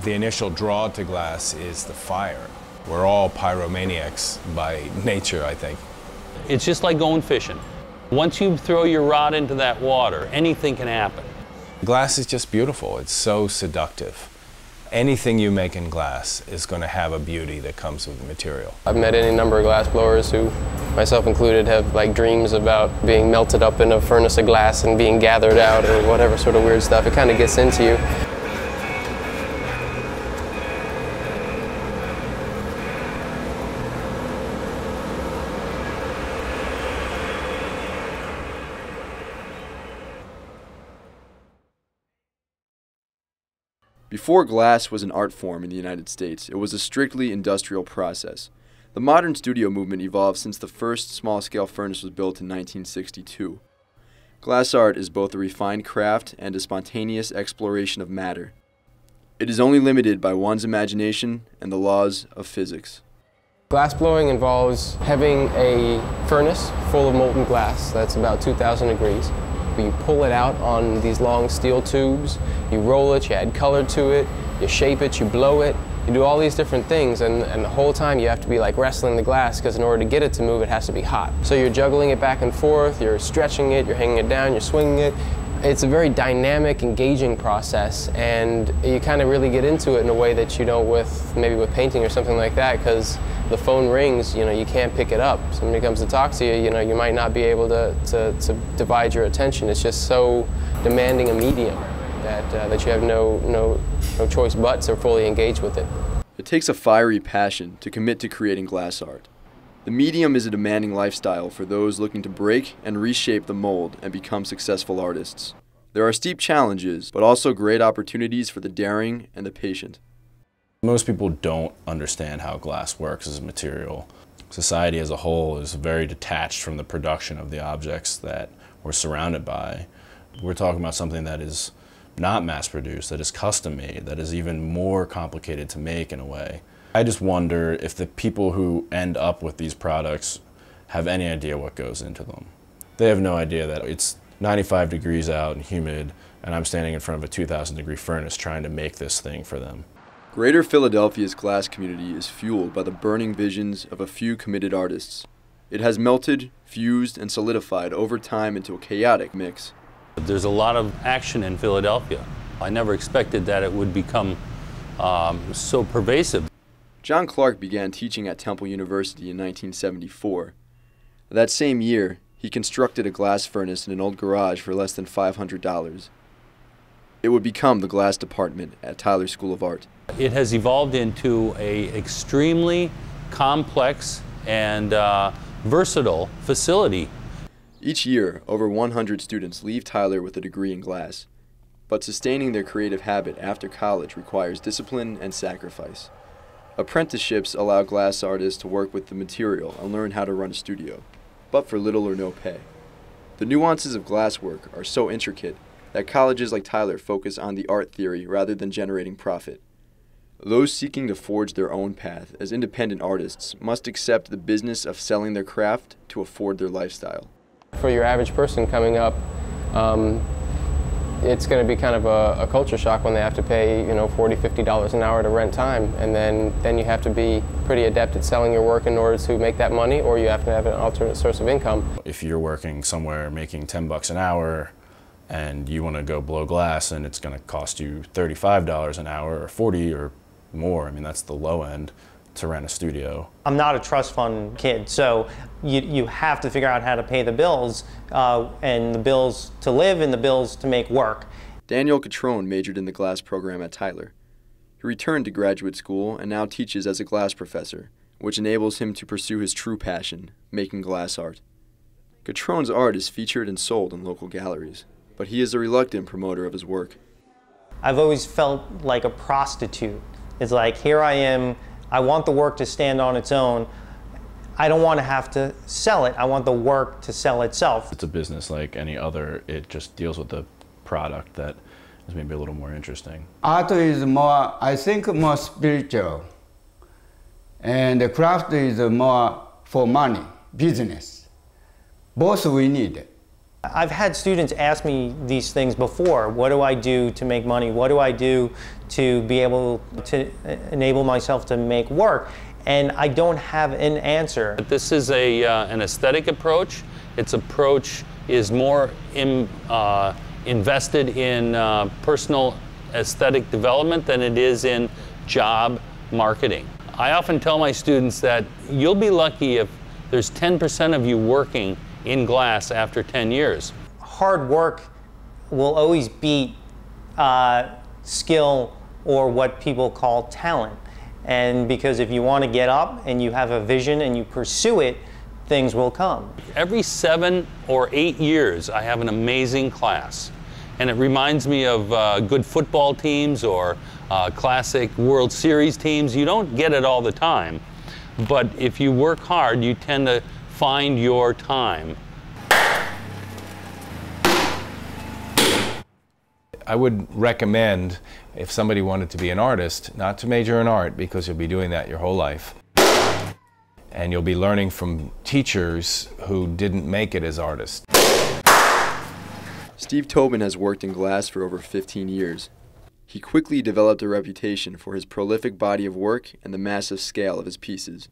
The initial draw to glass is the fire. We're all pyromaniacs by nature, I think. It's just like going fishing. Once you throw your rod into that water, anything can happen. Glass is just beautiful. It's so seductive. Anything you make in glass is going to have a beauty that comes with the material. I've met any number of glass blowers who, myself included, have like dreams about being melted up in a furnace of glass and being gathered out or whatever sort of weird stuff. It kind of gets into you. Before glass was an art form in the United States, it was a strictly industrial process. The modern studio movement evolved since the first small-scale furnace was built in 1962. Glass art is both a refined craft and a spontaneous exploration of matter. It is only limited by one's imagination and the laws of physics. Glass blowing involves having a furnace full of molten glass that's about 2,000 degrees. You pull it out on these long steel tubes, you roll it, you add color to it, you shape it, you blow it, you do all these different things, and the whole time you have to be like wrestling the glass because in order to get it to move it has to be hot. So you're juggling it back and forth, you're stretching it, you're hanging it down, you're swinging it. It's a very dynamic, engaging process, and you kind of really get into it in a way that you don't maybe with painting or something like that, because the phone rings, you can't pick it up. Somebody comes to talk to you, you might not be able to divide your attention. It's just so demanding a medium that you have no choice but to fully engage with it. It takes a fiery passion to commit to creating glass art. The medium is a demanding lifestyle for those looking to break and reshape the mold and become successful artists. There are steep challenges, but also great opportunities for the daring and the patient. Most people don't understand how glass works as a material. Society as a whole is very detached from the production of the objects that we're surrounded by. We're talking about something that is not mass-produced, that is custom-made, that is even more complicated to make in a way. I just wonder if the people who end up with these products have any idea what goes into them. They have no idea that it's 95 degrees out and humid, and I'm standing in front of a 2,000-degree furnace trying to make this thing for them. Greater Philadelphia's glass community is fueled by the burning visions of a few committed artists. It has melted, fused, and solidified over time into a chaotic mix. There's a lot of action in Philadelphia. I never expected that it would become so pervasive. John Clark began teaching at Temple University in 1974. That same year, he constructed a glass furnace in an old garage for less than $500. It would become the glass department at Tyler School of Art. It has evolved into an extremely complex and versatile facility. Each year, over 100 students leave Tyler with a degree in glass. But sustaining their creative habit after college requires discipline and sacrifice. Apprenticeships allow glass artists to work with the material and learn how to run a studio, but for little or no pay. The nuances of glasswork are so intricate that colleges like Tyler focus on the art theory rather than generating profit. Those seeking to forge their own path as independent artists must accept the business of selling their craft to afford their lifestyle. For your average person coming up, it's going to be kind of a culture shock when they have to pay, $40, $50 an hour to rent time, and then you have to be pretty adept at selling your work in order to make that money, or you have to have an alternate source of income. If you're working somewhere making 10 bucks an hour and you want to go blow glass and it's going to cost you $35 an hour or 40 or more, I mean that's the low end to rent a studio. I'm not a trust fund kid, so you have to figure out how to pay the bills, and the bills to live and the bills to make work. Daniel Catrone majored in the glass program at Tyler. He returned to graduate school and now teaches as a glass professor, which enables him to pursue his true passion, making glass art. Catrone's art is featured and sold in local galleries, but he is a reluctant promoter of his work. I've always felt like a prostitute. It's like, here I am, I want the work to stand on its own. I don't want to have to sell it. I want the work to sell itself. It's a business like any other. It just deals with the product that is maybe a little more interesting. Art is more, I think, more spiritual. And the craft is more for money, business. Both we need. I've had students ask me these things before. What do I do to make money? What do I do to be able to enable myself to make work? And I don't have an answer. This is an aesthetic approach. Its approach is more invested in personal aesthetic development than it is in job marketing. I often tell my students that you'll be lucky if there's 10% of you working in glass after 10 years. Hard work will always beat skill, or what people call talent. And because if you want to get up and you have a vision and you pursue it, things will come. Every 7 or 8 years, I have an amazing class. And it reminds me of good football teams or classic World Series teams. You don't get it all the time, but if you work hard, you tend to find your time. I would recommend, if somebody wanted to be an artist, not to major in art, because you'll be doing that your whole life. And you'll be learning from teachers who didn't make it as artists. Steve Tobin has worked in glass for over 15 years. He quickly developed a reputation for his prolific body of work and the massive scale of his pieces.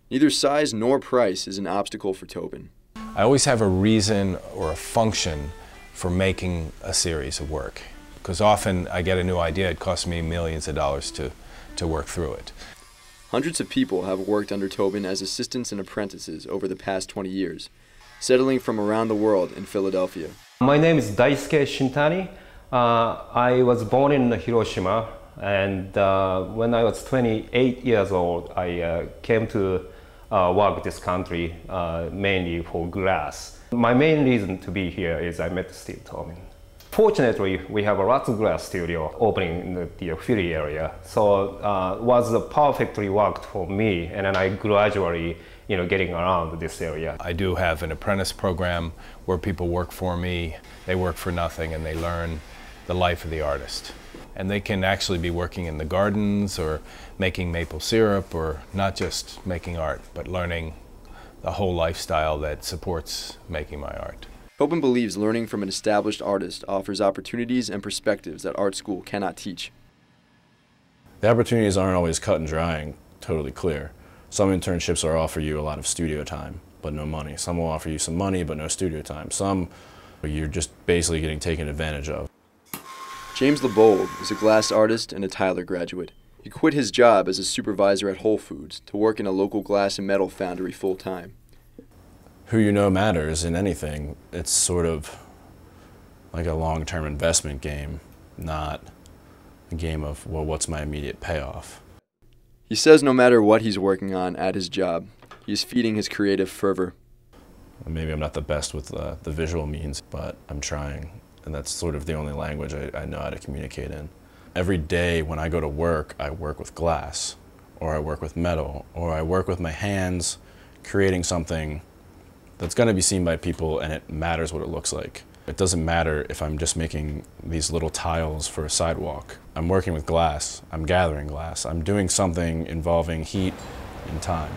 Neither size nor price is an obstacle for Tobin. I always have a reason or a function for making a series of work, because often I get a new idea, it costs me millions of dollars to work through it. Hundreds of people have worked under Tobin as assistants and apprentices over the past 20 years, settling from around the world in Philadelphia. My name is Daisuke Shintani. I was born in Hiroshima, and when I was 28 years old, I came to work this country mainly for glass. My main reason to be here is I met Steve Tobin. Fortunately, we have a lots of glass studio opening in the Philly area, so it was perfectly worked for me, and then I gradually, getting around this area. I do have an apprentice program where people work for me, they work for nothing, and they learn the life of the artist. And they can actually be working in the gardens or making maple syrup, or not just making art, but learning the whole lifestyle that supports making my art. Tobin believes learning from an established artist offers opportunities and perspectives that art school cannot teach. The opportunities aren't always cut and dry and totally clear. Some internships will offer you a lot of studio time, but no money. Some will offer you some money, but no studio time. Some you're just basically getting taken advantage of. James LeBold is a glass artist and a Tyler graduate. He quit his job as a supervisor at Whole Foods to work in a local glass and metal foundry full-time. Who you know matters in anything. It's sort of like a long-term investment game, not a game of, well, what's my immediate payoff? He says no matter what he's working on at his job, he is feeding his creative fervor. Maybe I'm not the best with the visual means, but I'm trying. And that's sort of the only language I know how to communicate in. Every day when I go to work, I work with glass, or I work with metal, or I work with my hands creating something that's going to be seen by people, and it matters what it looks like. It doesn't matter if I'm just making these little tiles for a sidewalk. I'm working with glass, I'm gathering glass, I'm doing something involving heat and time.